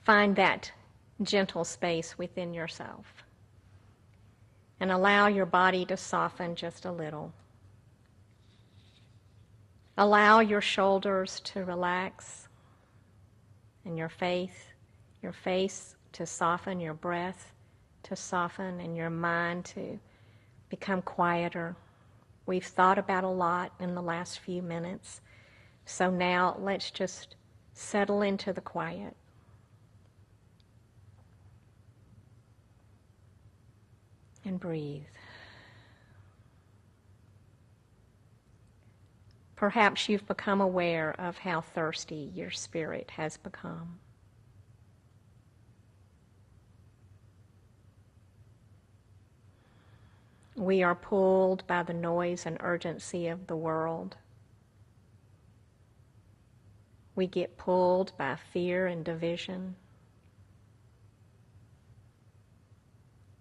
Find that gentle space within yourself and allow your body to soften just a little. Allow your shoulders to relax and your face to soften, your breath to soften, and your mind to become quieter. We've thought about a lot in the last few minutes, so now let's just settle into the quiet. And breathe. Perhaps you've become aware of how thirsty your spirit has become. We are pulled by the noise and urgency of the world. We get pulled by fear and division.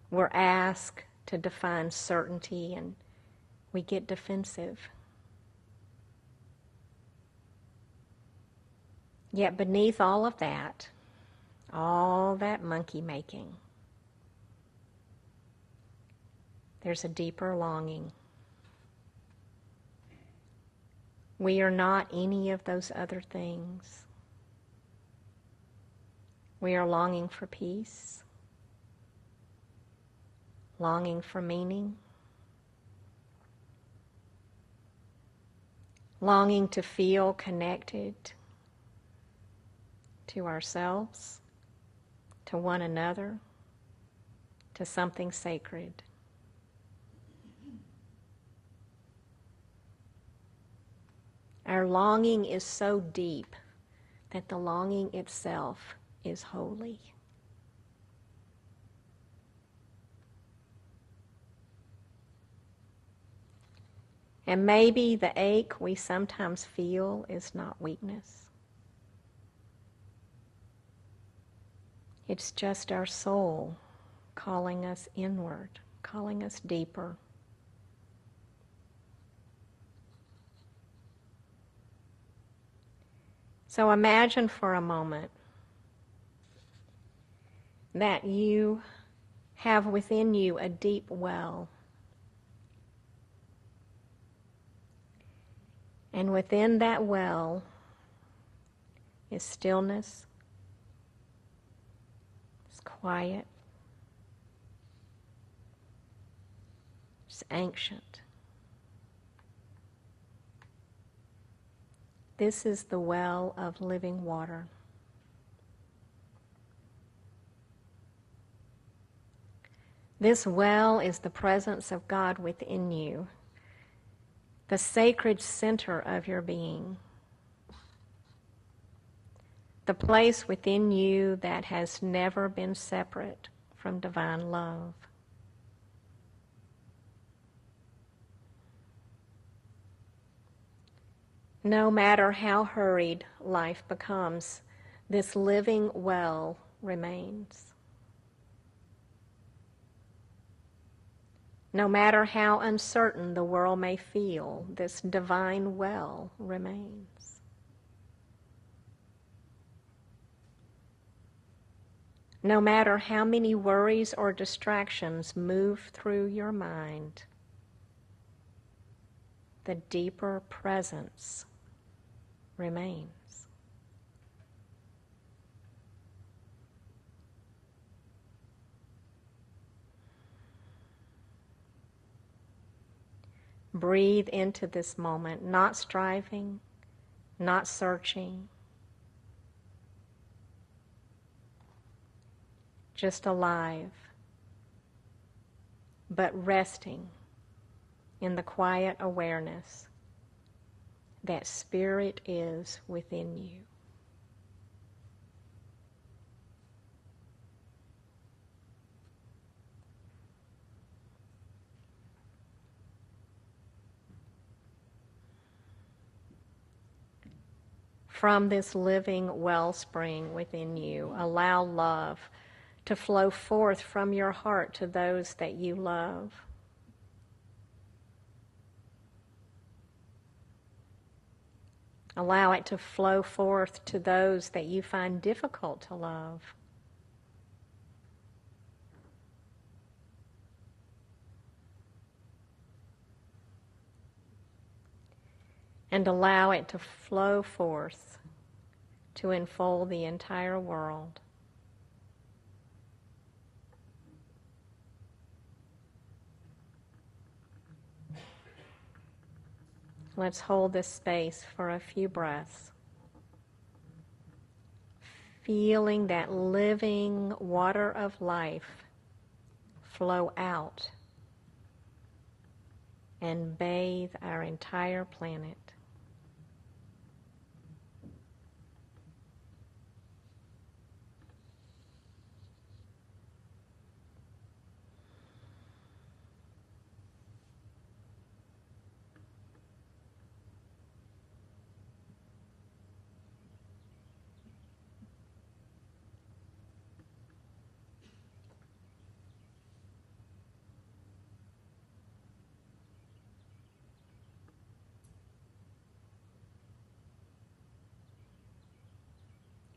We're asked to define certainty and we get defensive. Yet beneath all that monkey making, there's a deeper longing. We are not any of those other things. We are longing for peace, longing for meaning, longing to feel connected to ourselves, to one another, to something sacred. Our longing is so deep that the longing itself is holy. And maybe the ache we sometimes feel is not weakness. It's just our soul calling us inward, calling us deeper. So imagine for a moment that you have within you a deep well. And within that well is stillness, it's quiet, it's ancient. This is the well of living water. This well is the presence of God within you, the sacred center of your being, the place within you that has never been separate from divine love. No matter how hurried life becomes, this living well remains. No matter how uncertain the world may feel, this divine well remains. No matter how many worries or distractions move through your mind, the deeper presence remains. Breathe into this moment, not striving, not searching, just alive, but resting in the quiet awareness that Spirit is within you. From this living wellspring within you, allow love to flow forth from your heart to those that you love. Allow it to flow forth to those that you find difficult to love. And allow it to flow forth to enfold the entire world. Let's hold this space for a few breaths, feeling that living water of life flow out and bathe our entire planet.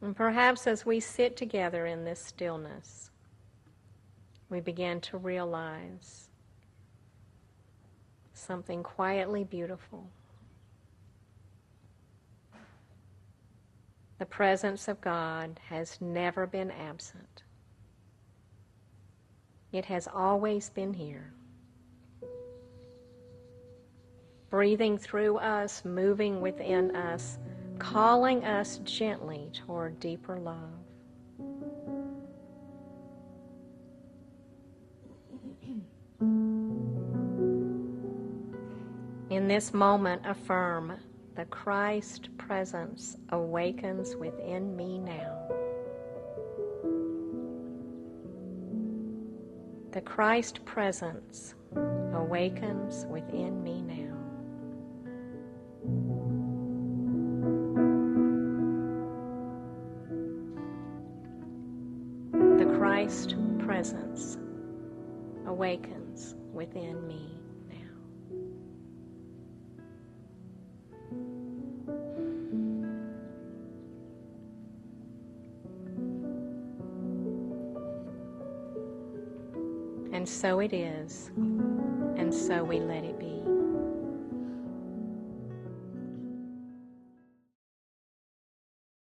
And perhaps as we sit together in this stillness, we begin to realize something quietly beautiful. The presence of God has never been absent. It has always been here, breathing through us, moving within us, calling us gently toward deeper love. In this moment, affirm, the Christ presence awakens within me now. The Christ presence awakens within me now. Christ presence awakens within me now. And so it is, and so we let it be.